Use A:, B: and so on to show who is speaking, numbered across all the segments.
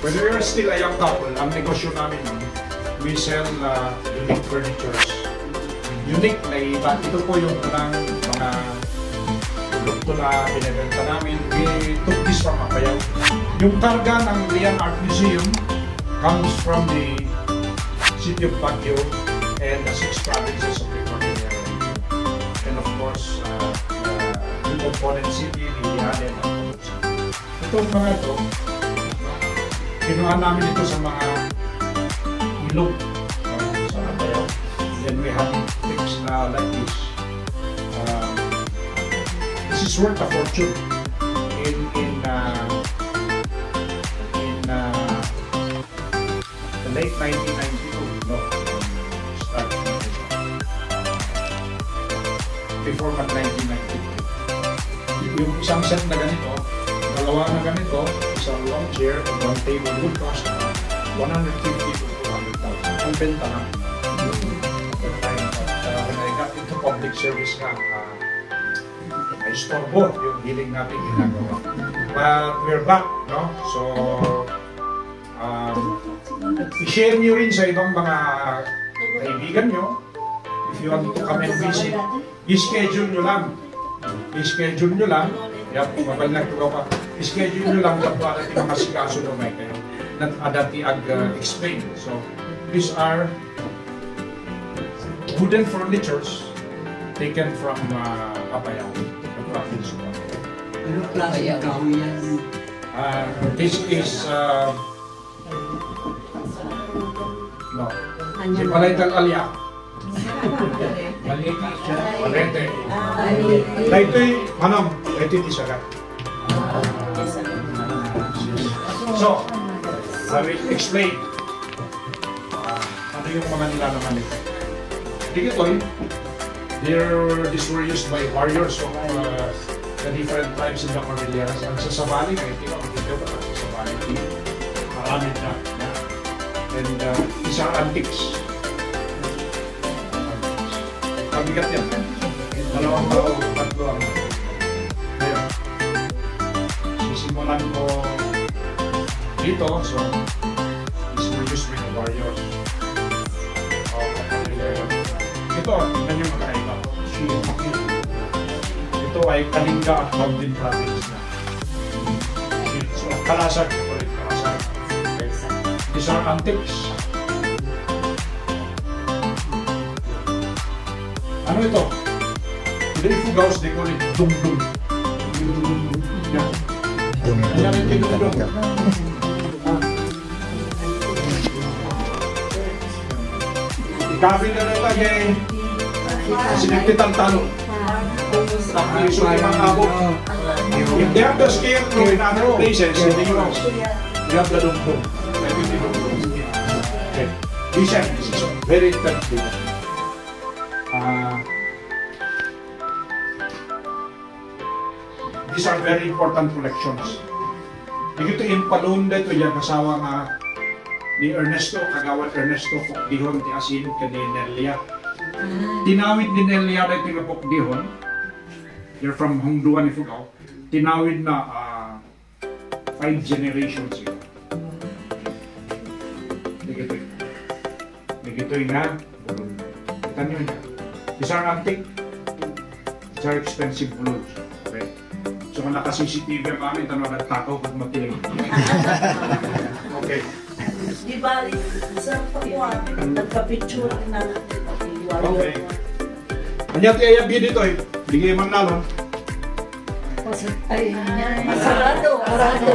A: when we were still a young couple, ang negosyo namin nun, we sell unique furnitures. Unique na iba. Ito po yung unang mga produkto na binibenta namin. We took this from Apayao. Yung karga ng Lian Art Museum comes from the city of Baguio and the 6 provinces of the Cordillera. And of course, the component city, Lian and Baguio. Itong mga ito, kinuha namin ito sa mga ilog sa Apayao. Then we have it fixed like this. This is worth a fortune in the late 1992. No, start before 1992. Yung isang set na ganito, dalawa na ganito, isang long chair and one table would cost 150 to 200,000. Ang benta na. When I got into public service na, ay storbo yung healing natin ginagawa. But we're back, no? So, i-share nyo rin sa ibang mga kaibigan nyo. If you want to come and visit, i-schedule nyo lang. I-schedule nyo lang. Yan, mabal na ito pa. I-schedule nyo lang kung paano yung mga sikaso na may kayo. Dati explain. So, these are wooden furnitures taken from Apayao, the province of Apayao.
B: Ano klase ng kahoy yan?
A: This is no, si Palaytal Alya. Palete. Dahito'y, manong, dahito'y tisagat. So, I will explain ano yung mga nilalaman nito. Digitoy, these were used by warriors of the different tribes in the Cordillera. Ang sasabali, may tinakita ba ang sasabali? Marami na. And these are antiques. Kabigat yan. Dalawang tao, tatlo ang ngayon. Sisimulan ko dito, so these were used by the warriors. Ito, tingnan yung magkaiba. Ito ay Kalinga at Mountain Province na. So, Kalasag. Kalasag. These are antiques. Ano ito? Hindi Fugaos, they call it Dung-Dung. Yan. Yan yung Dung-Dung. Ikabi na rin lagi. Sinagtitang talo. Tapos yung mga abot. If they have the scarecrow in other places in the US, you have the Dung-Dung. Okay. This is very interesting. These are very important collections. Dito impalunda ito yung kasawa nga ni Ernesto, kagawad Ernesto Pokdihon ti asin ka ni Nelia. Tinawid ni Nelia na ito yung Pokdihon. They're from Hongduan ni Fugao. Tinawid na 5 generations yun. Dito yung nga. Kita nyo niya. These are antique. These are expensive clothes. Okay. So kung naka-CCTV ang amin, tanong nagtakaw kung matiling. Okay.
C: Di ba, sa pagkuhan, nagka-picture na natin.
A: Okay. Anyati ayabi dito eh. Bigay man nalon.
C: Ay, masarado. Arado.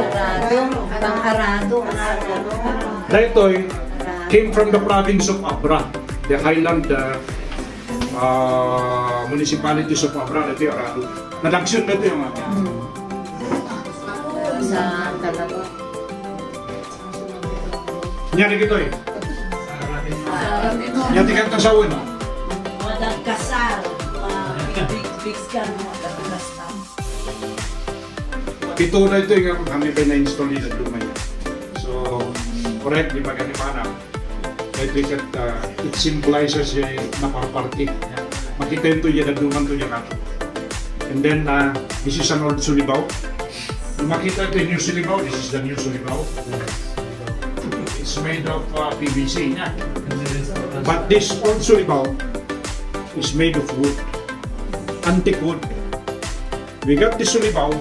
A: Dito came from the province of Abra, the highland municipalities of Abra. Ito yung Arado. Nalagsyon na ito yung mga.
C: Sa Kalaba.
A: Nyari gito eh. Nyati kang kasawin.
C: Walang kasal. Big scan mo.
A: Ito na ito yung kami pa na-install nila lumay. So, correct, di ba ganimana? It symbolizes yung napaparty. Makita ito yung naduman ito yung ato. And then, this is an old Sulibaw. Kung makita ito yung New Suribao, this is the New Suribao. It's made of PVC. Yeah. But this old Suribao is made of wood. Antique wood. We got this Suribao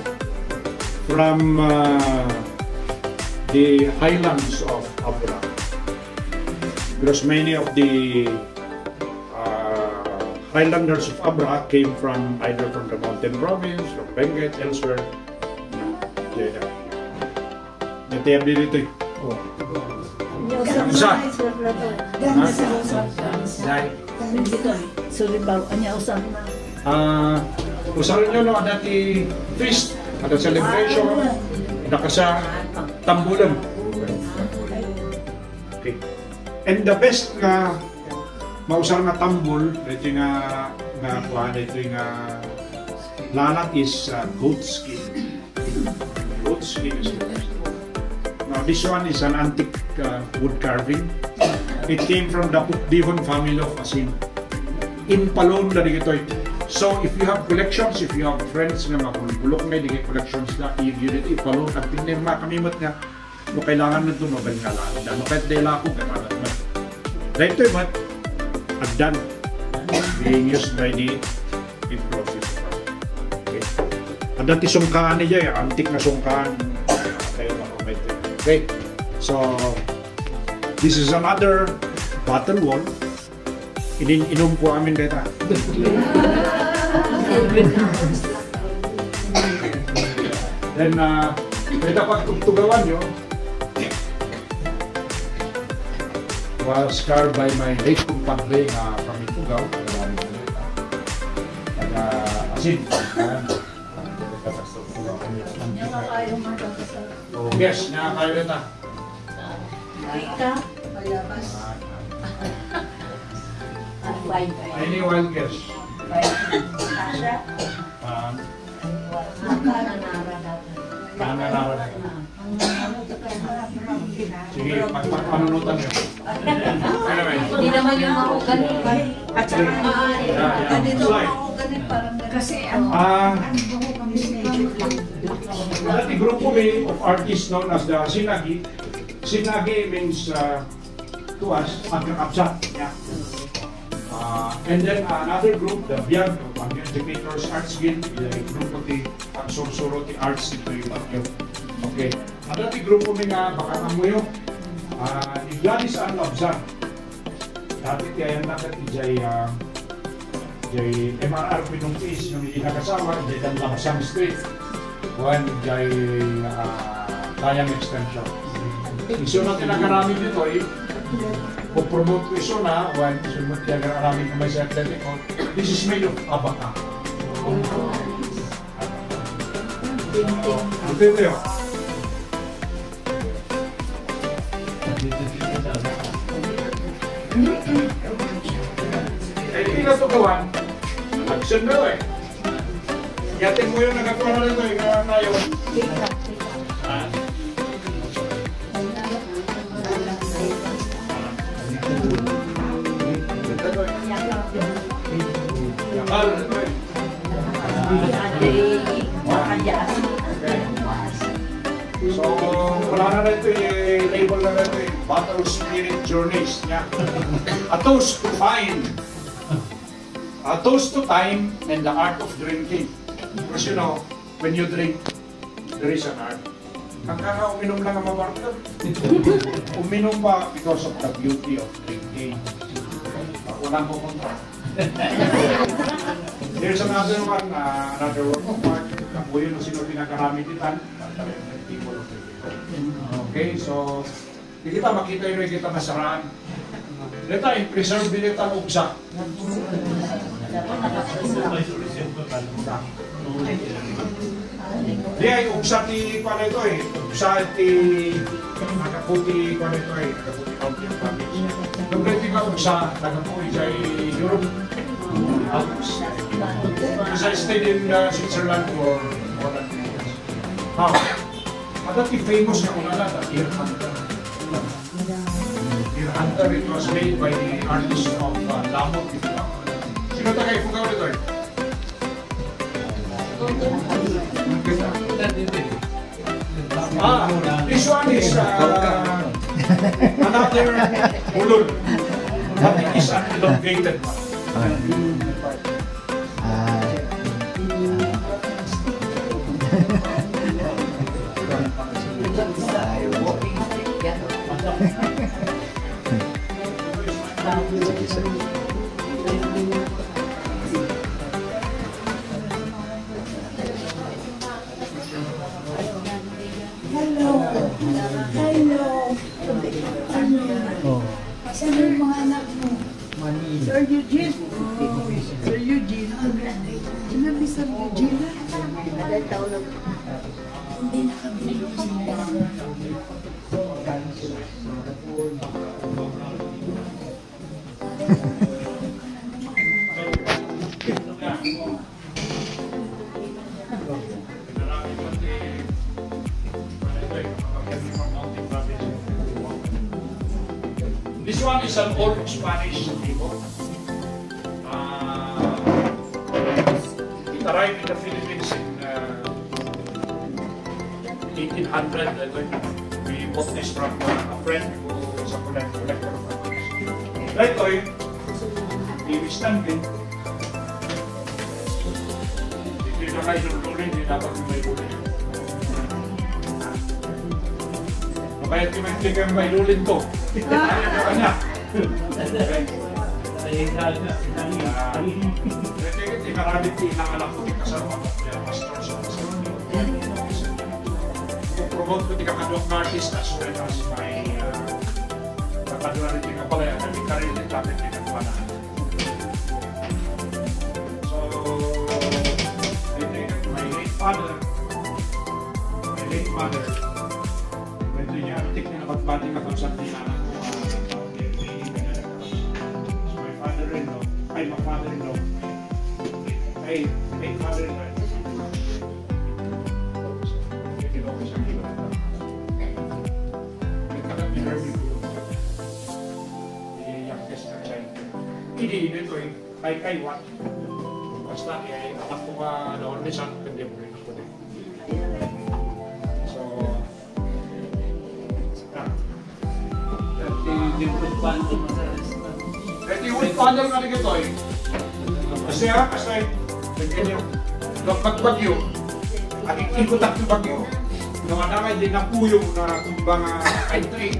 A: from the highlands of Abra. Because many of the highlanders of Abra came from either from the mountain province, from Benguet, elsewhere. Natiyab din ito eh. Oh.
C: Suribao, anya usang na.
A: Usaron nyo no, dati feast, ada celebration, ada kasa tambulan. Okay. And the best nga mausar nga tambol, dito nga lalat is goat skin. Goat skin is the best. Now this one is an antique wood carving. It came from the Pukdihon family of Asin. In Palon na ito. So if you have collections, if you have friends na makulok na yung collections na i-unit, ipalon at tingnan makamimot nga no kailangan na ito mabalingalan. No kahit dela ko kailangan na. Dahil ito yung agdan being used by the impressive. Okay. At dati sungkaan niya, antik na sungkaan. Okay, so this is another bottle wall. Inom po amin dito. Then, dito pag tugtugawan nyo, was carved by my late compadre from Itugaw, Asin. Yes, nakakayo rin na. Any wild guess? Kananara. Sige, pagpanunutan nyo.
D: Hindi naman yung mahogany.
C: At saka, ganito mahogany parang kasi ang
A: dati grupo of artists known as the Sinagi. Sinagi means to us, magkakapsat. Yeah. And then another group, the Biag, the Educators Arts Guild, is a group of the Sursuro, the arts ito yung Bagyo. Okay. Dati grupo nga baka ngamuyo, ni Gladys Ann Labzan. Dati kaya nakat ijay MRR Pinungkis, yung inakasawa, ijay dan Lamasang Street. One jay Tayang Extension. Iso natin ang karami dito eh. Kung promote ko iso na, one, sumot niya karami kamay sa athletic. This is made of abaka. Ito yun. Eh, hindi na ito gawan. Action daw eh. Yatin mo yung nagagawa na ito eh, ngayon. So, wala na rin ito label na rin ito Battle Spirit Journeys. A toast to find. A toast to time and the art of drinking. Because you know, when you drink, there is an art. Uminom lang ang mabarkad. Uminom pa because of the beauty of drinking. Walang pumunta. There's another one, another work of art. Ako yun ang sino pinakarami ditan. Okay, so di kita makita yun, kita nasaraan. Dito, preserve din ito ang ugsa. Di ay ugsa ti pala ito eh. Ugsa ti nakaputi pala ito eh. Nakaputi county ang province. Nung dito nga ugsa, nakaputi sa Europe. Because I stayed in Switzerland for more than 3 years. Now, dati famous na unala, Ear Hunter. Ear Hunter, it was made by the artist of Lamot. Sino taga Ifugao nito eh? This one is another ulol. But it is an elongated one.
E: Sige, sir.
C: Saan yung mga anak mo?
B: Manila.
C: Sir Eugene. Sir Eugene. Sinabi Sir Eugene. Hindi na kami
A: This one is an old Spanish table. It arrived in the Philippines in 1800. We bought this from a friend who is a collector of items. Ito eh, TV stand din. Hindi na kayo nululin, hindi dapat may bulin. Kaya timaglig ang may lulin to. Ayaw na kanya. Maraming tinanganak ko di kasama ko. Kaya pastor sa promote ko di kakadwang artist as well as my kakadwang rin ka pala yan. Kami karil din natin di kakwana. So, my late father, medyo niya artik na napagbating ako sa tinanan ko. So, my father-in-law, ay my father-in-law, ay father-in-law. Hindi ito eh, kay what? Basta eh, anak ko ka noon ni San Pende mo rin ako din. So, Ito yung wood panel nga rin ito eh. Kasi pagbagyo, ikot ang bagyo. Nung anamay din napuyong na kumbang I-3.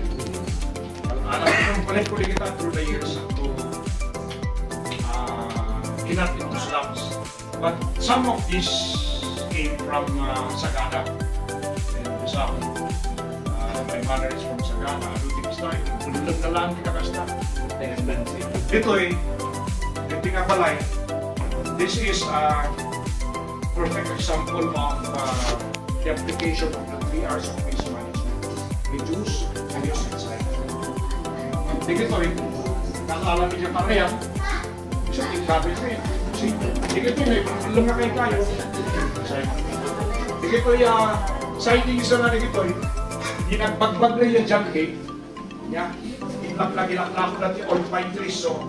A: Alam ko nung palit ko kita through the years to inat into slums. But some of these came from Sagada and Rizal. My mother is from Sagada. Aluting style. Pululag na lang kita kasta. Ito eh, ito nga balay. This is a perfect example of the application of the 3 R's of waste management. Reduce, reduce, and cycle. Ito eh, nakaalam niya pareha. Siya tingkabit mo yun. Ito eh, lumakay tayo. Ito yung siding isa na rin ito eh. Ginagbagbag na yung junk cake. Ilak-lak ko natin all pine trees. So,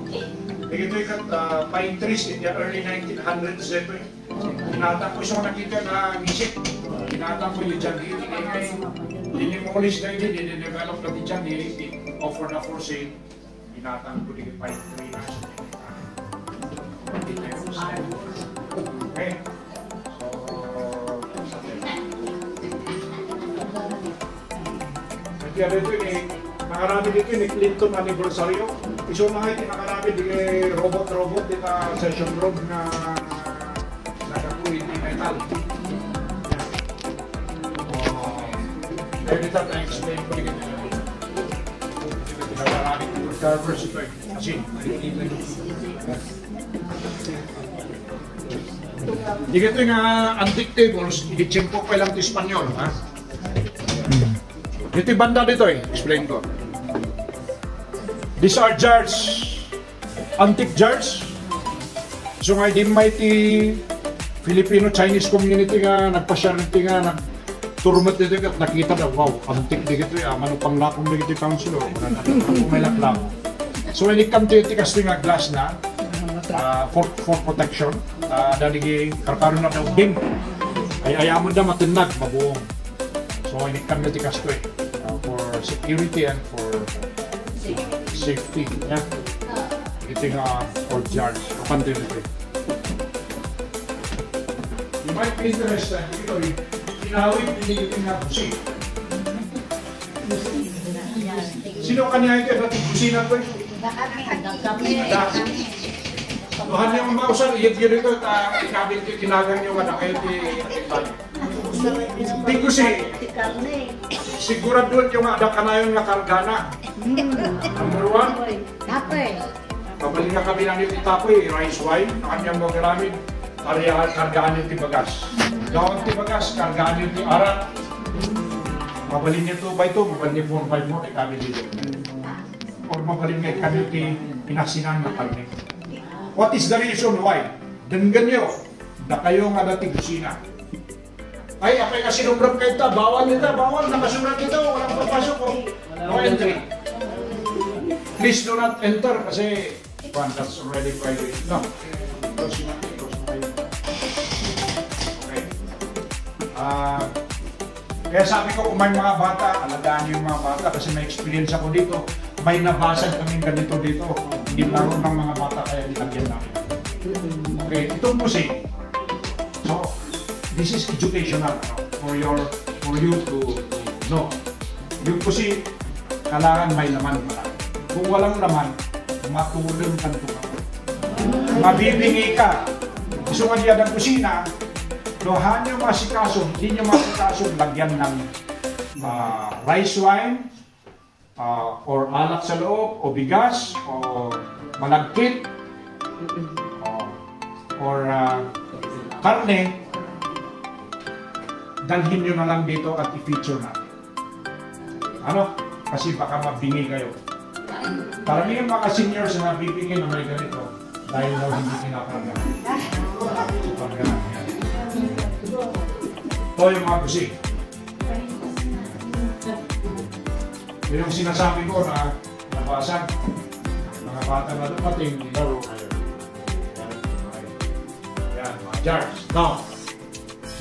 A: ito yung pine trees in the early 1900s. Tinatang ko siya nakita na misik. Tinatang ko yung junk cake. Dinimulis na yun, dinidevelop natin dyan. Offer na for sale. Tinatang ko yung pine tree na siya. Okay. So, kaya dito ni nakarami dito ni Clinton anniversaryo. Iso mga ito nakarami dito robot dito session room na nakakuha ni metal. Kaya dito na-explain ko dito. Dito nakarami dito carvers ito eh. Kasi, Dito yung antique tables, itsimpo pa lang ito Espanyol, ha? Dito yung banda dito eh, explain ko. These are jars, antique jars. So nga, di may ti Filipino-Chinese community nga, nagpa-share nito nga, nagturmat dito at nakita na, wow, antique dito eh, manong panglakong dito yung council, may laklak. So when it comes to ito kasi nga glass na, for protection, dahil karkaroon na daw game. Ay ayaw mo na matinag, mabuong. So So ini kami tikas ko for security and for safety. Yeah. Ito nga for jars. Kapante nito. You might be interested. Ito inawit hindi ito nga busi. Sino kanya ito? Dati kusina ko Tuhan yang mausan, iya diri ko ikabil ko kinagan yung anak kayo di ko sigurado yung ada ka na yung nakargana. Number one, pabalik nga kami lang yung itapoy, rice wine, na kanyang mga garamid, kargaan yung tibagas. Gawang tibagas, kargaan yung arat. Mabalik niya ito ba ito, mabalik niya 4-5 mo, ikabil dito. O mabalik niya ikabil pinasinan ng karne. What is the reason why? Denggan nyo na kayo nga dati kusina. Ay, apay kasi numbrap kayo ito, bawal nakasurat ito, walang papasok ko. No entry. Please do not enter kasi that's already private. No. Okay. Kaya sabi ko kung may mga bata, alagaan nyo yung mga bata kasi may experience ako dito. May nabasag kaming ganito dito. Hindi laro ng mga bata kaya nilagyan namin. Okay, itong pusi. So, this is educational for you to know. Yung pusi, kailangan may laman pala. Kung walang laman, matulong ka ito. Mabibingi ka. Gusto nga diyan ng kusina, lohan nyo masikaso, hindi nyo masikaso lagyan ng rice wine, or alak sa loob, o bigas, o malagkit, or karne, dalhin nyo na lang dito at i-feature natin. Ano? Kasi baka mabingi kayo. Karamihan mga seniors na bibingin na may ganito dahil daw hindi kinakarga. Ito yung mga kusik. Yung sinasabi ko na nabasag, mga bata na dumating, laro kayo. Yan, mga jars. Now,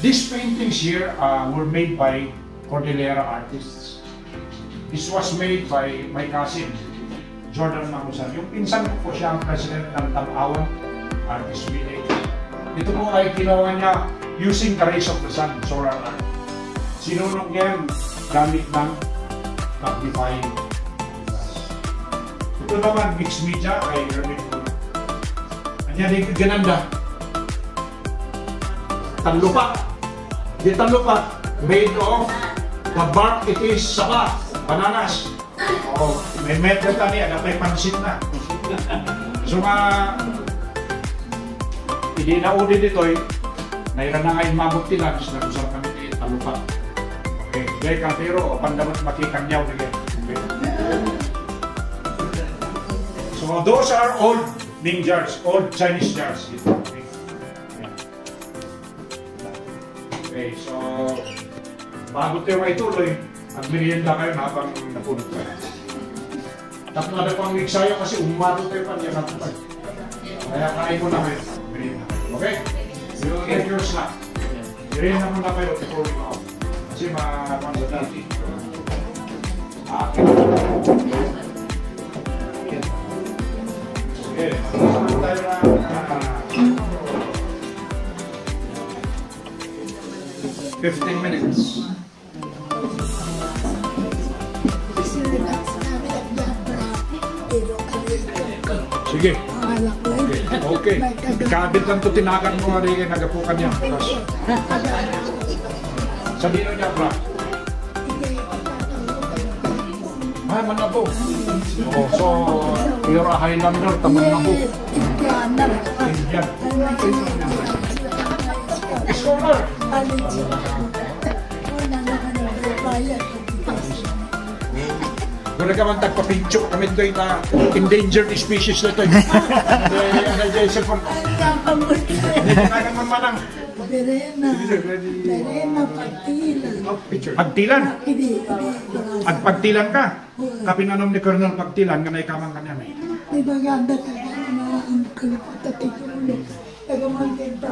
A: these paintings here were made by Cordillera artists. This was made by my cousin, Jordan Manusan. Yung pinsan ko po siya ang president ng Tamawan Artist Village. Ito po ay ginawa niya using the rays of the sun, solar art. Sinunod niya gamit ng magnifying glass. Ito naman, mixed media ay gamit ko. Kanya din gananda. Tanlupa. Di tanlupa. Made of the bark, it is saba, bananas. Oh, may medyo tani, ada may pansit na. So hindi na uli dito nairan na ngayon mabuktilan, so nag-usap kami di tanlupa. Okay, gaya ka pero pandamat makikangyaw na gaya. Okay. So those are old Ming jars, old Chinese jars. Okay. Okay, so bago tayo maituloy, magmerienda kayo na habang napunod kayo. Tapos na pang iksayo kasi umato tayo pa, niya natupag. Kaya kain mo na kayo, merienda. Okay? You get your snack. Merienda mo na kayo before we go out. Kasi makakapang sa dati. Okay. Okay, magkakaroon tayo na 15 minutes. Sige. Okay. Kabit lang ito tinakan mo nga rin nagapukan niya. Sabihin niya, bra. Ay, manabo. Oh, so, you're a Highlander, tamang nabo. Indian. Scholar. Doon ka man tagpapincho kami ito yung endangered species na ito. Ano dyan yung cellphone? Hindi tinagan man manang.
B: Perena, pagtilan.
A: Pagtilan? At pagtilan ka? Kapinanom ni Colonel Pagtilan, ganay kamang kanya may.
B: May maganda tayo na ang kalipot at itulo. Tagamangkin pa.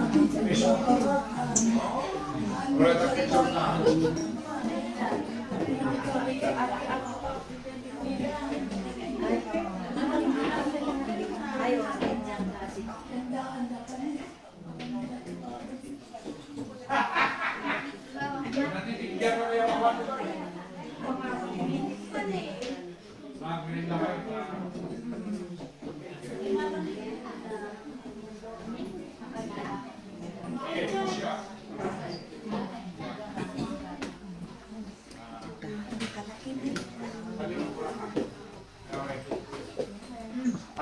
A: Natitigyan mo yung mga ito. Mag-green na kayo. Siya.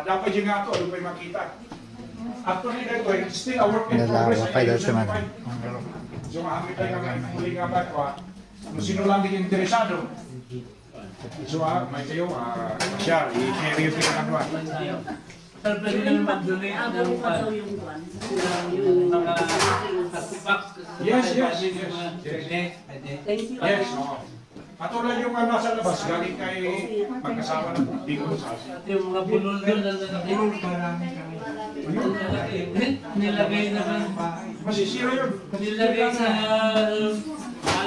A: Dapat yung nga ito, ano pa yung makita. Actually, ito, it's still a work in progress. So, mahamit tayo kami ng huli nga ba ito, kung sino lang din interesado. So, may kayo, siya, i-carry yung pinagagawa.
E: Sir, pwede naman mag-donate ng mga artifacts.
A: Yes.
E: Thank you.
A: Yes, oo. Katulad yung nasa labas, galing kay magkasama ng Bingo sa
E: At yung mga bulol doon na nilagay naman.
A: masisira yun.
E: Nilagay sa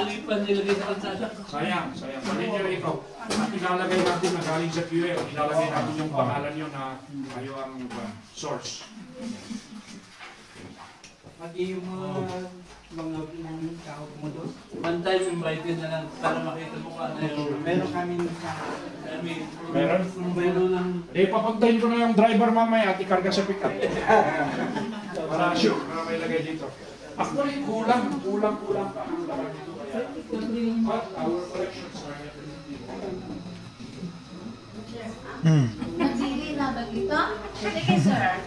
E: alipan, nilagay sa kalsada.
A: Sayang. Mali nyo ito. At ilalagay natin na galing sa QL, ilalagay natin yung pangalan nyo na kayo ang source.
F: Pati yung mga tao mo doon.
E: One time invited na lang para makita mo kung ano yung...
F: Meron kami sa...
A: Meron?
E: Meron ng...
A: Papuntahin ko na yung driver mamaya at ikarga sa pick-up. Para sure, para may lagay dito. Actually, kulang pa ang laman dito. But our collections are
D: Nagsili na ba dito? Sige, sir.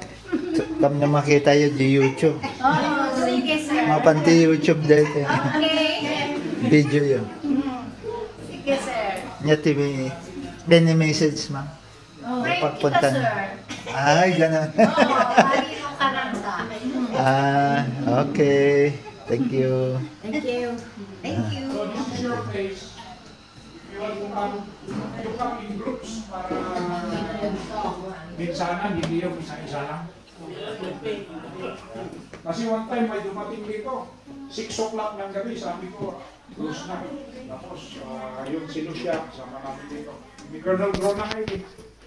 G: Kami na makita yung di YouTube.
D: Oo, sige, sir.
G: Mapanti YouTube dito.
D: Okay.
G: Video yun.
D: Sige, sir.
G: Nya TV. Any message, ma'am?
D: Pray kita,
G: Pagpunta
D: sir.
G: Ay, ganun.
D: Oo, hari ng karanta.
G: Okay. Thank you.
D: Thank you. Thank you.
A: So this is your place. If you want to come in groups para minsanan, hindi yung isa-isa lang. Kasi one time may dumating dito, 6 o'clock ng gabi, sabi ko, close na. Tapos yung si Lucia, kasama namin dito. Ni Colonel Grona kayo,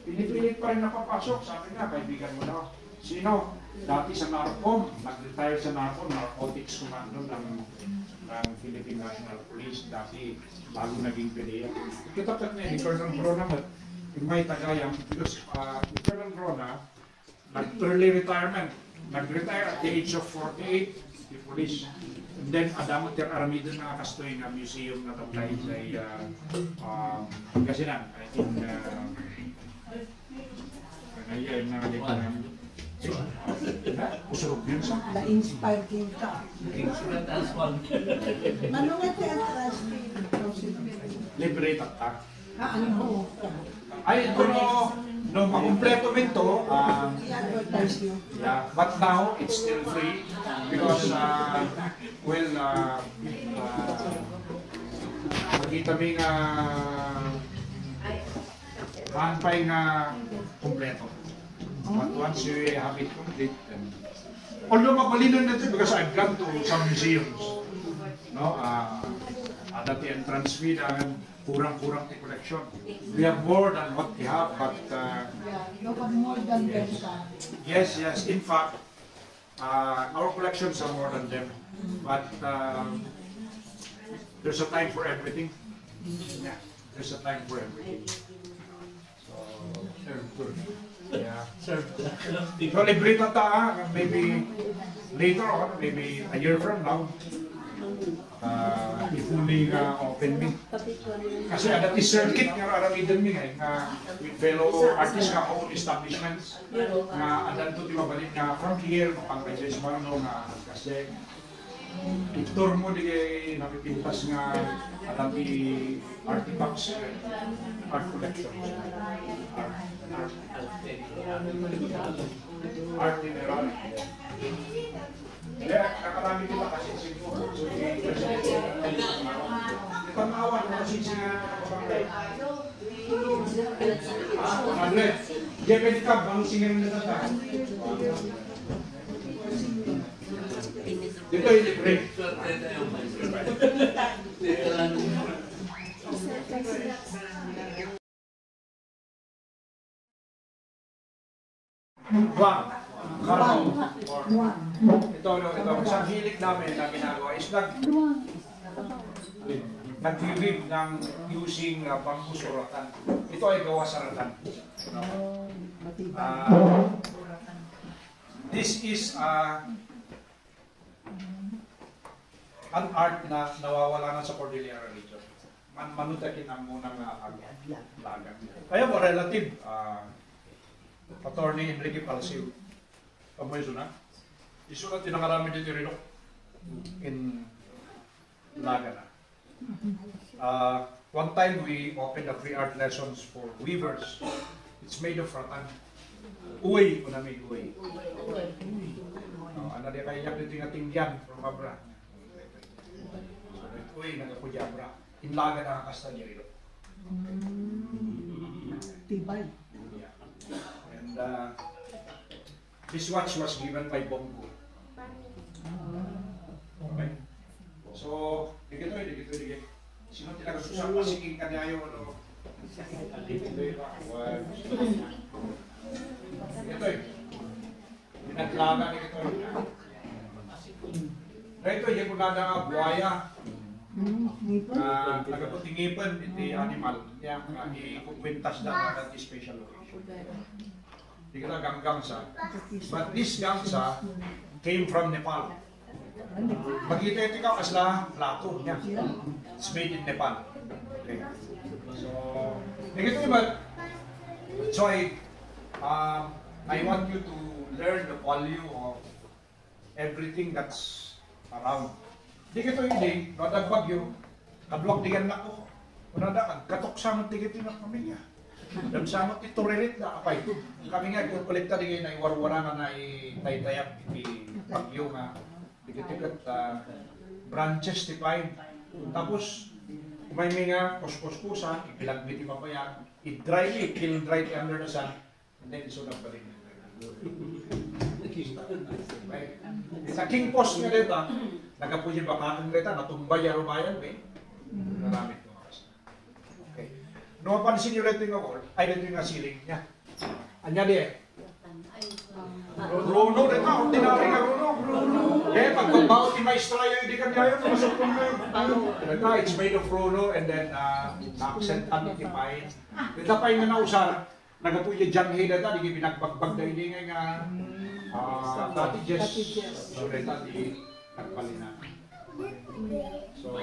A: pinipilit pa rin napapasok. Sabi nga, kaibigan mo na. Sino? Dati sa NARCOM, nag-retire sa NARCOM, Narcotics Commando ng Philippine National Police, dati bago naging PDEA. Kitapat na ni Colonel Grona, may tagayang, because ni Colonel Grona, nag-early retirement, nag-retire at the age of 48, the police. And then Adamo Ter Aramido na kastoy na museum na tablay sa Pangasinan. I think ngayon na dito namin. Usurog yun sa
B: Na-inspire din ka.
E: As one.
B: Ano nga teatras?
A: Liberate Attack.
B: Ano mo?
A: Ay, ito no makumpleto din to.
B: I-advertise nyo.
A: Yeah, but now it's still free because makita mi nga hanpay nga kumpleto. But once you have it complete, although mapalinan natin because I've gone to some museums, no, at the entrance fee na kurang-kurang the collection. We have more than what we have, but
B: You have more than them.
A: yes. In fact, our collections are more than them, but there's a time for everything. Yeah, there's a time for everything. So, yeah.
E: Sir,
A: So, libre na ta, maybe later on, maybe a year from now, i-fully open me. Kasi ada ti circuit nga aramidan mi nga with fellow artists nga own establishments nga adan to di mabalik nga from here pang Princess Mano nga kasi i-tour mo di kay napipintas nga adan ti artifacts, art collections, art mineral. Yeah, nakarami kita kasi siguro. So, pang-awan mo kasi siya Madre, Jebet ka, bang singin na tata? Dito yung libre.
E: swerte tayo.
A: Juan. Carlo. Ito. Isang hilig namin na ginagawa is nag-weave ng using bamboo or rattan. Ito ay gawa sa rattan. This is an art na nawawala na sa Cordillera region. Manutakin ang munang laga. Kaya mo, relative, Attorney Enrique Palsio. Pamoy na. Isulat din ang karami dito rin in laga na. One time we opened a free art lessons for weavers. It's made of rattan. Uy, kunami uy. Ano dia kayak dito nga tingyan from abra. Uy, nagapujabra. Inlaga na kasta niya rin.
B: Tibay.
A: Yeah. And this watch was given by Bongo. Okay. So, dikit. Sino tinagasusap pasiging kanya yung ano? Dito pinaglaga ni ito. Dito yung kunada nga buhaya. Nagaputingipin iti animal. Yang ikukwintas na at special location. Di kita ganggang sa. But this gangsa came from Nepal. Magkita ikaw asla plato niya. It's made in Nepal. Okay. So, so I want you to learn the value of everything that's around. Di kito hindi, nadag bagyo, kablok digan na ko. Kunada, katok sa mga tigit na kami niya. Dan sa mga ituririt na apay. Kami nga, kung kolekta di na iwarwara na itay-tayap iti bagyo nga. Tigat-tigat branches ti pine. Tapos, may mga puspos-pusa, ipilagbiti papaya, i-dry, i-kill-dry under the sun, and then isunod pa rin. Sa king post nga dito, nagapunin bakakang dito, natumbay bayan, naramit ko kasi. Okay. Nung mapansin nyo rito yung wall, ay rito yung ceiling niya. Anya di Runo rin na, ordinary nga runo. Eh, pagbabaw ti maestra yung hindi kanya yun, masok ko na it's made of runo and then accent iti pine. Dito pa yung nausar, nagapuya dyan heda ta, di pinagbagbag na hindi nga cottages. So, dito di nagpalina. So,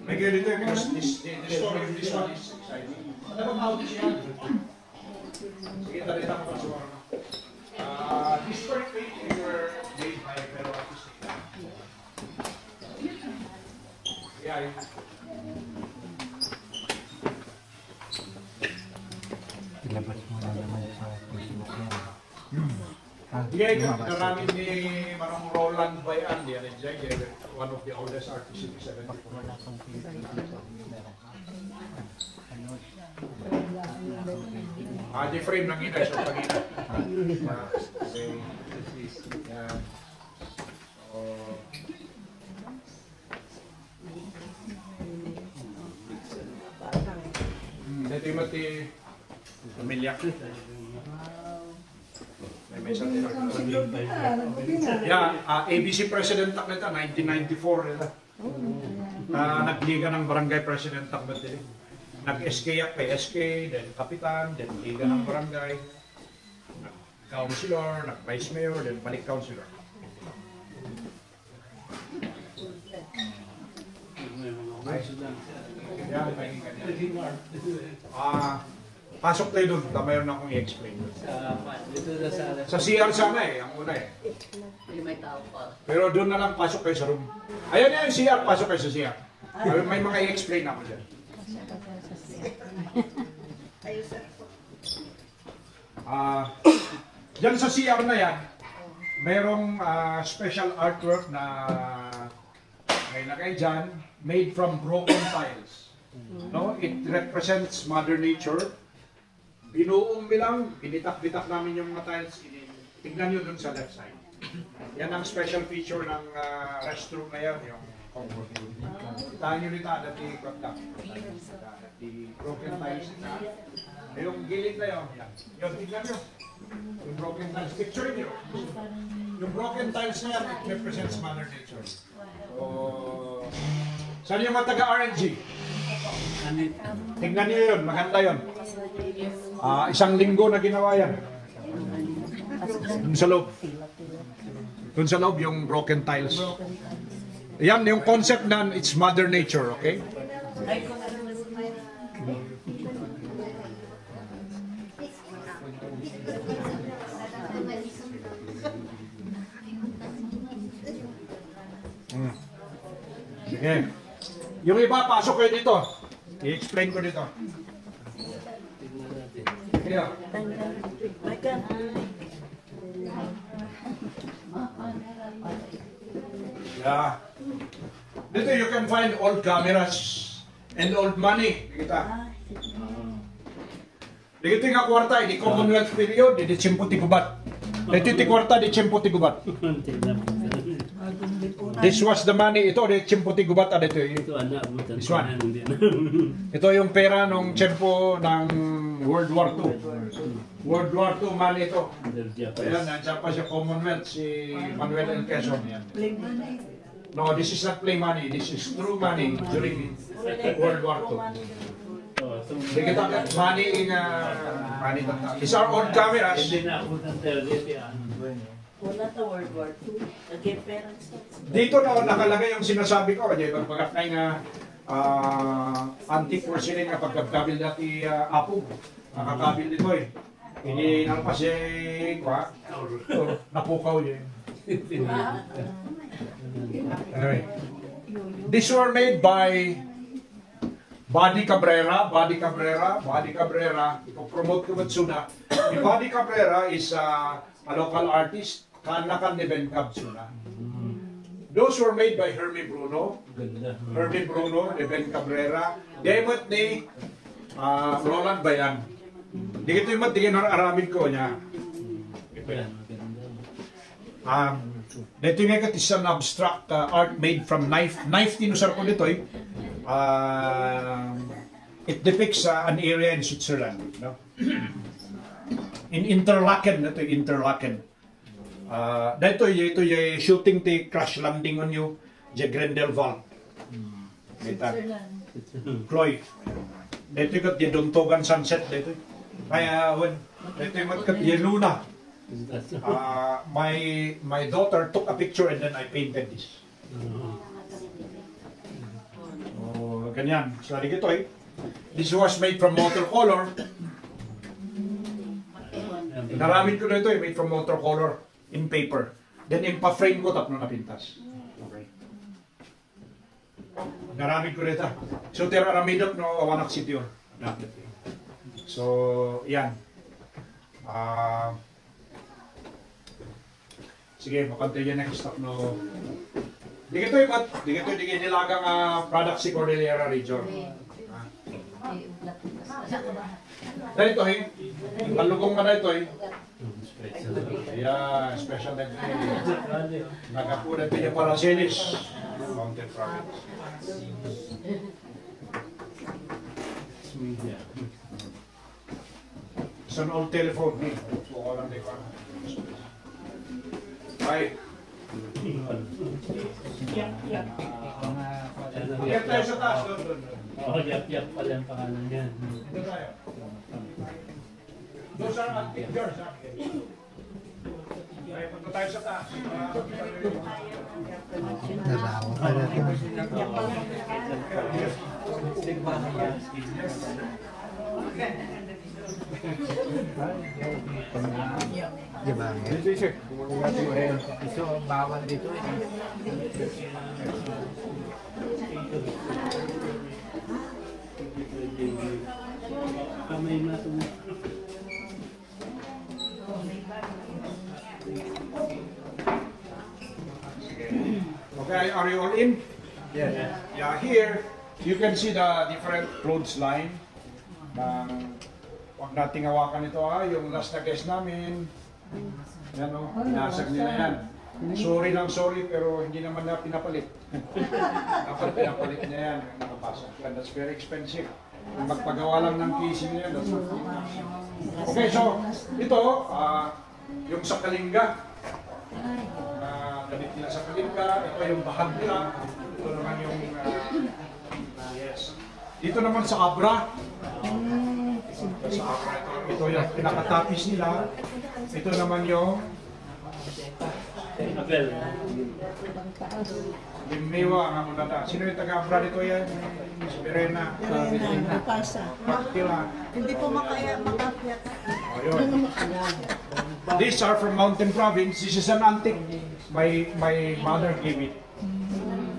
A: may ganito yung because the story of this one is exciting. Ano bang out siya? Sige, talita ko pa siya. These story paintings were made by fellow artistic. Yeah.
G: Ilabas mo na naman sa Facebook yan.
A: Yeah, karami ni Manong Roland Bayan, one of the oldest artists in 74. Di frame lang ina, so pag-ina. Dito yung mati pamilya. May isang ABC President tak nito, 1994 nila. Nagliga ng barangay President tak nito. Nag-SK kay SK, then Kapitan, then Liga ng Barangay, nag-Councilor, nag-Vice Mayor, then balik Councilor. Pasok tayo doon, mayroon akong i-explain. Sa CR sana ang una Pero doon na lang pasok kayo sa room. Ayan yung CR, pasok kayo sa CR. May mga i-explain ako dyan. Diyan sa CR na yan, mayroong special artwork na may lagay dyan, made from broken tiles. No? It represents Mother Nature. Binuong bilang, binitak-bitak namin yung mga tiles. Tignan nyo dun sa left side. Yan ang special feature ng restroom na yan, yung comfort room. Tahan nyo rito, dati broken tiles na. Yung gilid na yun, yan. Yung tignan nyo. Yung broken tiles. Picture nyo. Yung broken tiles na yan, it represents Mother Nature. So, saan yung mga taga-RNG? Tingnan nyo yun, maganda yun. Isang linggo na ginawa yan. Doon sa loob. Doon sa loob yung broken tiles. Yan, yung concept na it's Mother Nature, okay? Sige. Yung iba, pasok kayo dito. I-explain ko dito. Yeah. Yeah. Dito you can find old cameras and old money. Kita. Dito nga kwarta, di Commonwealth period, di Chimputi Gubat. Dito ti kwarta, di Chimputi Gubat. This was the money, ito, di Chimputi Gubat, dito. This one. Ito yung pera nung tiyempo ng World War II. World War II money ito. Ayan, nandiyan pa siya Commonwealth, si Manuel L. Quezon. Yan. No, this is not play money. This is true money during World War II. Hindi kita money in money. These are old cameras.
C: Wala sa World War II. Nag-parents.
A: Dito na nakalagay yung sinasabi ko. Pagkakay na antique porcelain na pagkakabil dati Apo. Nakakabil dito eh. Hindi nalpas eh. Napukaw yun. Anyway. These were made by Buddy Cabrera. Ipo-promote ko Matsuna. Buddy Cabrera is a local artist. Kanakan ni Ben Cabsuna. Those were made by Hermie Bruno. Hermie Bruno, ni Ben Cabrera. Demot ni Roland Bayan. Dito yung matingin ng aramid ko niya. Dito yung is an abstract art made from knife. Knife tinusar ko dito eh. It depicts an area in Switzerland. No? In Interlaken, ito yung Interlaken. Dito yung shooting the crash landing on you, the Grindelwald. Chloe. Dito yung Duntogan sunset dito. Kaya dito yung Luna. My daughter took a picture and then I painted this. Oh, ganyan. So, dito eh. This was made from watercolor. Naramid ko na ito eh, made from watercolor in paper. Then impa-frame ko tapos napintas. Okay. Naramid ko na ito. So, tiraramidot no Awanak City yun. So, yan. Sige, makantay yan next stop no. Di kito nilagang product si Cordillera region. Dahil ito eh, kalugong ka na ito eh. Yeah, special day. Nagkapunan pinyo para Celis, Mountain Province. It's an old telephone. Bye. Iyak tayo sa taas doon.
E: Oo, yak-yak pala ang pangalan niyan.
A: Dito tayo. Those are antique jars. Ay, punta tayo sa taas.
G: Narawa pa natin. Diba?
A: Dito sir.
G: Gusto bawal dito eh.
E: Kamay na ito.
A: Okay, are you all in?
G: Yeah.
A: Yeah, here you can see the different clothes line. Huwag nating hawakan ito yung last na guest namin. Yan o, pinasag nila yan. Sorry lang sorry pero hindi naman na pinapalit. Dapat pinapalit niya yan yung nakapasok. And that's very expensive. magpagawa lang ng casing niya. That's not enough. Okay, so ito, yung sa Kalinga. Gamit nila sa Kalinga. Ito yung bahag nila. Ito naman yung, yes. Dito naman sa Abra. Sa Abra, ito yung pinakatapis nila. Ito naman yung
E: Abel.
A: Limewa ang ako nata. Sino yung taga-Abra dito yan? Si Berena. Paktila.
C: Hindi po makapyat.
A: Ayun. These are from Mountain Province. This is an antique. My mother gave it.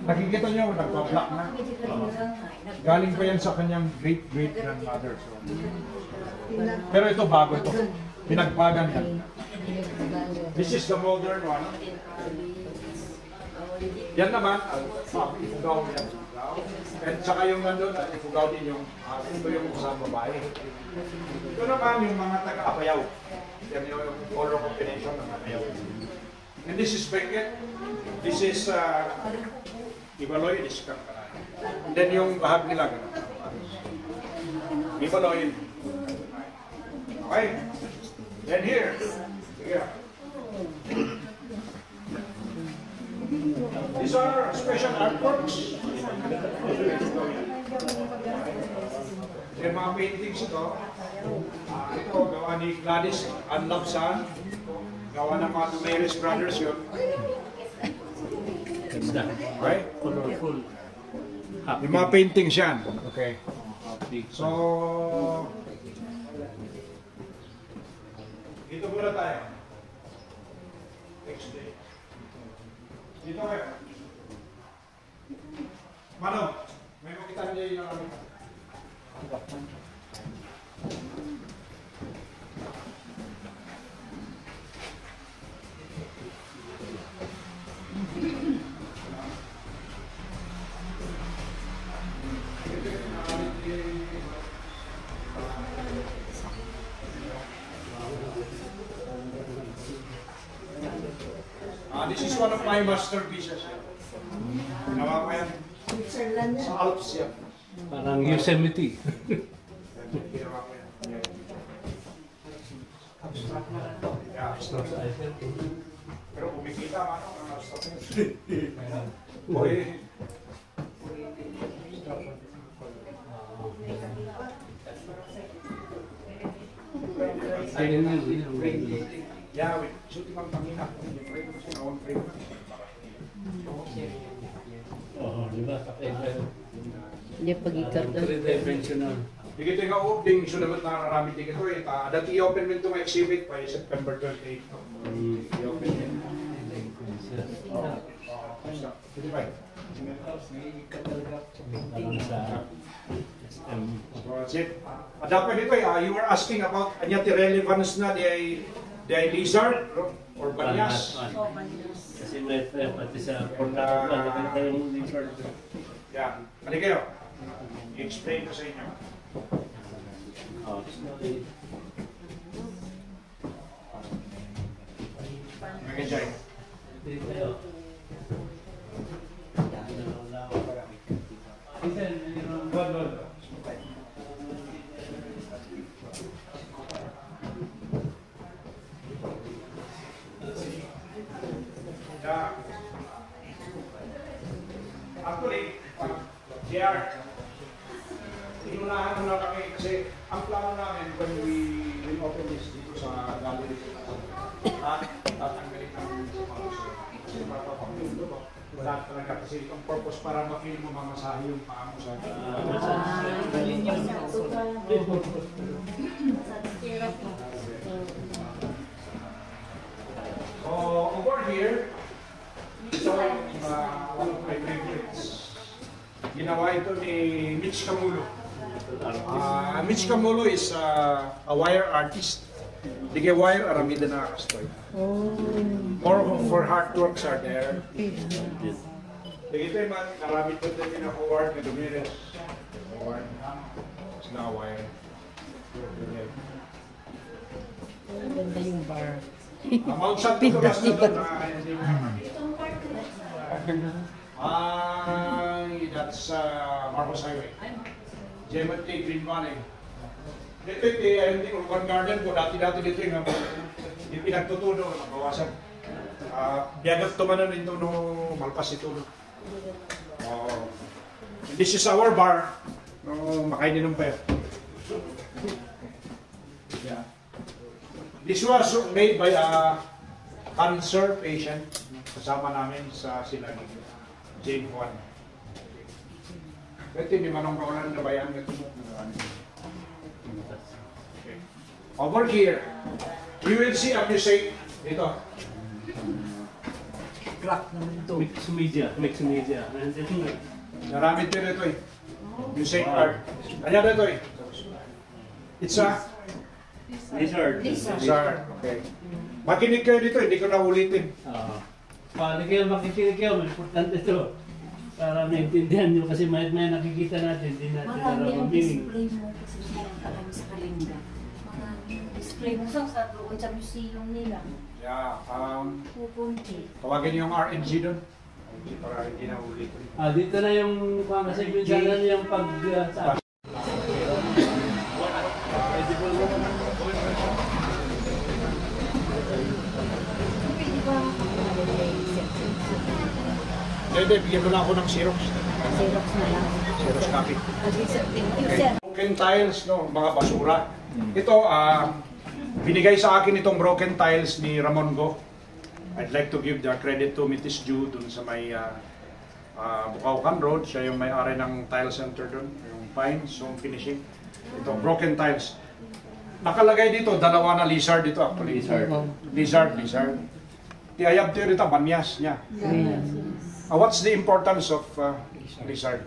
A: Nakikita niyo, nagpa-black na. Galing pa yan sa kanyang great-great-grandmother. So. Pero ito bago ito. Pinagpagan yan. This is the modern one. Yan naman, ifugaw yan. At saka yung nandun, ifugaw din yung, ito yung sa babae. Ito naman yung mga taga-apayaw. Yan yung color combination ng apayaw. And this is Benguet. This is Ibaloy, this is Kangkaray. And then yung bahag nila, Ibaloy. Okay. Then here. These are special artworks. Yung mga paintings ito, ito gawa ni Gladys Anlabsan, gawa ng mga Maris Brothers yun. Right?
E: Colorful.
A: Yung mga paintings yan. Okay. So, dito muna tayo. Next day. Dito kayo. Manong, may makita niya yung namin. This is one of my masterpieces. Ginawa ko yan sa Alps yan.
E: Parang Yosemite.
A: Ginawa ko yan. Yeah, abstract. Pero kumikita man ako ng abstract. Boy. Yeah, with shooting ang tangina.
E: Oo, di ba?
H: Dia pergi ke
E: Three-dimensional.
A: Dito yung opening, so naman nakarami din ito eh. Dati i-open mo itong exhibit by September 28. I-open din. Pwede ba? So that's it. Dapat dito you were asking about anyati relevance na di ay lizard or banyas.
E: Kasi may pati sa portal na nakita yung lizard.
A: Yeah. Kali kayo. I-explain ko sa inyo. Mag-enjoy. Actually, inunahan muna kami kasi ang plano namin when we will open this dito sa gallery at tatanggalin namin sa mga kasi mapapapil doon lahat talaga kasi itong purpose para ma-feel mo mamasahe yung paa mo sa so over here ito one of my favorites. Ginawa ito ni Mitch Camulo. Mitch Camulo is a wire artist. Dige wire aramida na kastoy. More for hard works are there. Dige ito yung naramid ko din na award ni Dominguez. Award. It's na wire.
H: Ganda yung bar.
A: Mount Santo Tomas na doon. That's Marcos Highway. Gemet K. Green Valley. Dito yung urban garden ko, dati-dati dito yung pinagtutuno, nabawasan. Biyagat tumanan ito no malpas ito. This is our bar. Makainin ng payo. Yeah. This was made by a cancer patient. Kasama namin sa Silani. Jane Juan. Ito hindi manong kaulan na bayan. Okay. Over here, you will see a mosaic. Dito.
F: Crack naman ito.
E: Mix media.
A: Marami ito rito eh. Mosaic art. Kanya rito eh. It's a
E: Lizard.
A: lizard. Okay. Makinig kayo dito, hindi ko na ulitin.
E: Makikinig kayo, importante ito. Para maintindihan nyo kasi may nakikita natin, hindi natin
C: Marami ang
E: meaning.
C: display mo kasi sinakala mo sa kalinda. Marami ang display mo sa doon sa museum nila.
A: Yeah,
C: Pupunti.
A: tawagin yung RNG doon. Para hindi na ulitin.
E: Dito na yung segmentation yung pag sa
A: Hindi, bigyan mo lang ako ng Xerox.
C: Xerox na lang.
A: Xerox copy.
C: Thank you, sir.
A: Broken tiles, no, mga basura. Ito, binigay sa akin itong broken tiles ni Ramon Go. I'd like to give the credit to Mitis Ju dun sa may Bukaucan Road. Siya yung may-ari ng tile center dun, yung Pine Zone Finishing. Ito, broken tiles. Nakalagay dito, dalawa na lizard dito actually. Lizard. Tiyayab tayo dito, banyas niya. What's the importance of lizard?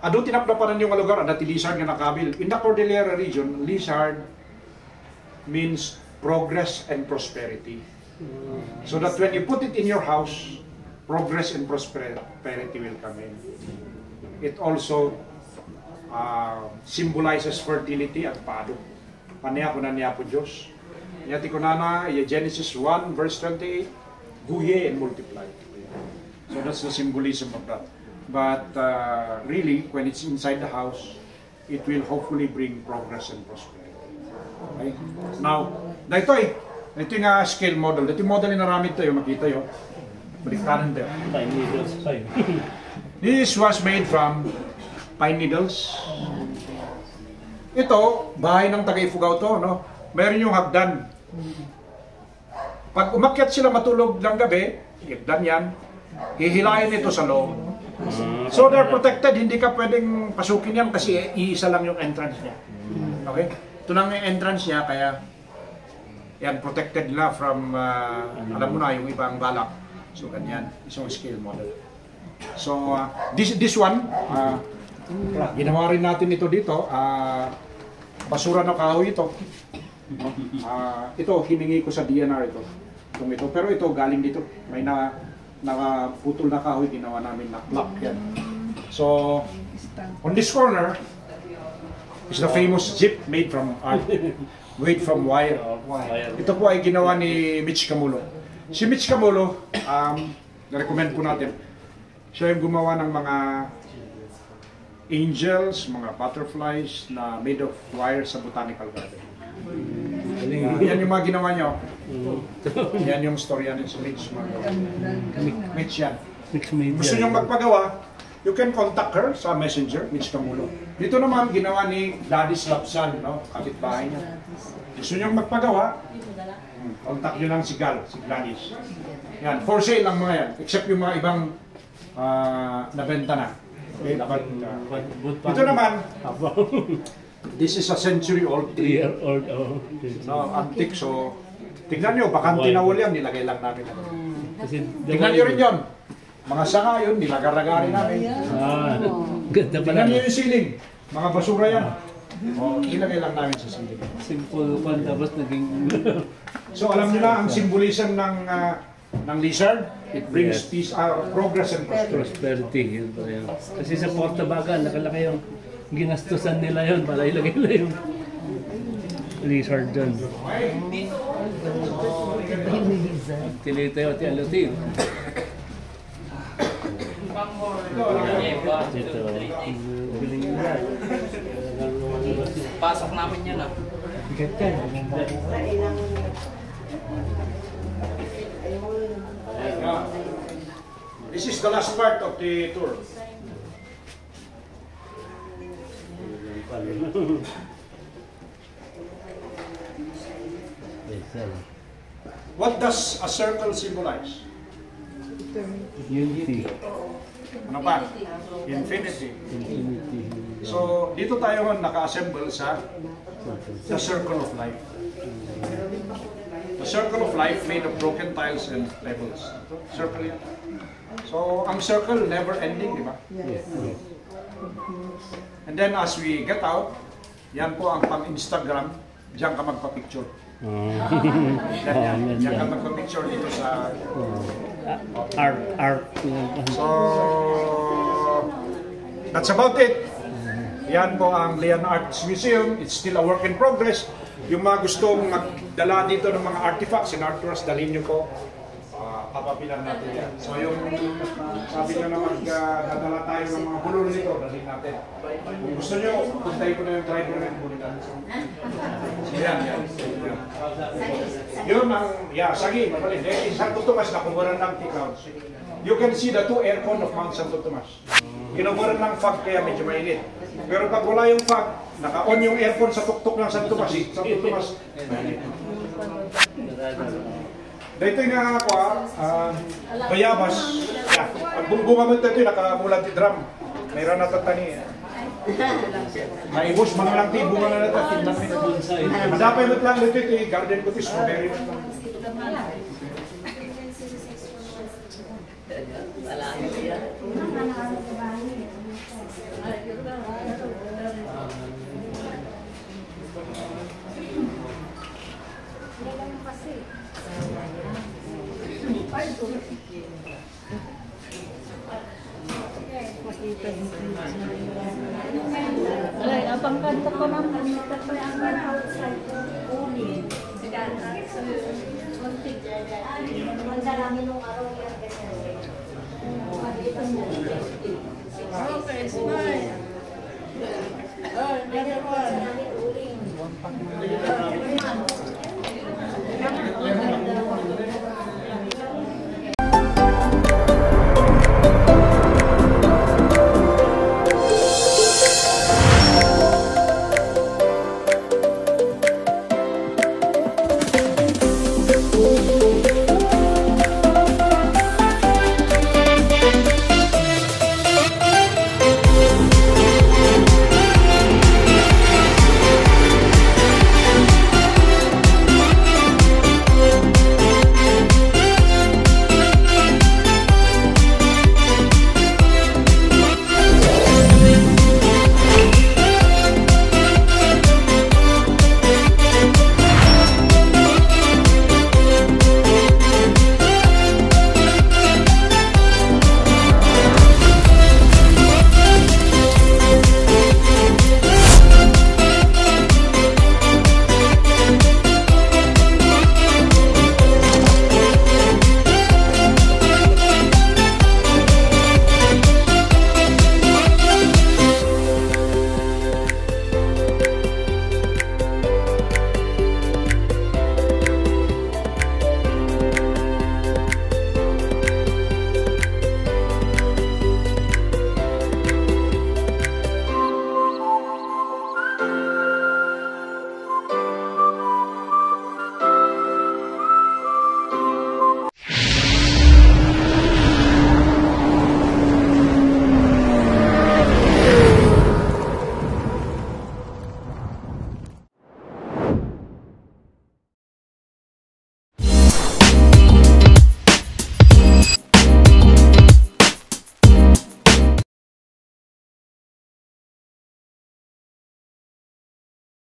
A: Ado tinapdapanan yung lugar, ada ti lizard nga nakabil. In the Cordillera region, lizard means progress and prosperity. So that when you put it in your house, progress and prosperity will come in. It also symbolizes fertility at pado. Paniya ko na niya po Diyos. Yati ko na Genesis 1 verse 28, guye and multiply. So that's the symbolism of that. But really, when it's inside the house, it will hopefully bring progress and prosperity. Okay? Now, ito yung scale model. Ito yung model na namin tayo, makita yun. Balik kanan tayo.
E: Pine needles.
A: This was made from pine needles. Ito, bahay ng taga-Ifugao to, no? Meron yung hagdan. Pag umakyat sila matulog ng gabi, hagdan yan, hihilahin ito sa loob. So they're protected, hindi ka pwedeng pasukin yan kasi iisa lang yung entrance niya. Okay? Ito lang yung entrance niya, kaya yan, protected nila from, alam mo na, yung ibang balak. So ganyan, isang scale model. So this one, ginawa rin natin ito dito, basura na kahoy ito. Ito, hiningi ko sa DNR ito. Pero ito, galing dito. May nakaputol na kahoy, ginawa namin na block yan. So, on this corner is the famous jeep made from wire. Ito po ay ginawa ni Mitch Camulo. Si Mitch Camulo, na-recommend po natin, siya yung gumawa ng mga angels, mga butterflies na made of wire sa botanical garden. Yan yung mga ginawa niyo. Yan yung storya ni Mitch. Mitch yan. Gusto niyong magpagawa, you can contact her sa messenger, Mitch Camulo. Dito naman, ginawa ni Daddy Slapsan, no? Kapitbahay niya. Gusto niyong magpagawa, contact niyo lang si Gal, si Gladys. Yan, for sale lang mga yan, except yung mga ibang nabenta na. Okay, but, ito naman, this is a century-old tree. No, antique, so tignan nyo, bakang tinawal yan, nilagay lang namin. Tignan nyo rin yun. Mga sanga yun, nilagar-lagarin namin. Tignan nyo yung ceiling. Mga basura yan. Nilagay lang namin sa ceiling.
E: Simple one, tapos naging...
A: So alam nyo na, ang symbolism ng lizard, it brings peace, progress and prosperity.
E: Yun pa yun. Kasi sa Porta Baga, nakalaki yung ginastusan nila yun para ilagay nila yung lizard dyan. Tilitayo at alutin. Ito.
F: Pasok namin yan ah.
G: Bigat yan.
A: Yeah. This is the last part of the tour. What does a circle symbolize?
G: Unity.
A: Ano pa? Infinity.
G: Infinity.
A: So, dito tayo naka-assemble sa the circle of life. The circle of life made of broken tiles and pebbles. Circle yan. So, ang circle never ending, di ba?
G: Yes. Yes.
A: And then as we get out, yan po ang pang-Instagram, diyan ka magpa-picture. Diyan ka magpa-picture dito sa...
E: Art.
A: So, that's about it. Yan po ang Lian Arts Museum. It's still a work in progress. Yung mga gustong magdala dito ng mga artifacts in Arcturus, dalhin nyo po. Papapilan natin yan. So yung sabi nyo na magdadala tayo ng mga bulol dito, dalhin natin. Kung gusto nyo, puntahin ko na yung driver ng bulitan. So yan. Yun ang, sagi, mabalin. Santo Tomas, nakuburan ng T-Clouds. You can see the two aircon of Mount Santo Tomas. Kinuburan ng fog kaya medyo mainit. Pero pag wala yung fog, naka-on yung aircon sa tuktok ng Santo Tomas. Santo Tomas, mainit. Dito nga ako, bayabas. Pag bunga mo ito, nakamulat di drum. Mayroon na tatani. Maibos, mga lang bunga na natin. Madapay mo lang dito, garden ko ito, strawberry.
C: Alay, abang kanta ko ng kanta ko ang outside. Uli.
D: Mandalangin nung araw yan kasi.
H: Okay, smile. Oh, never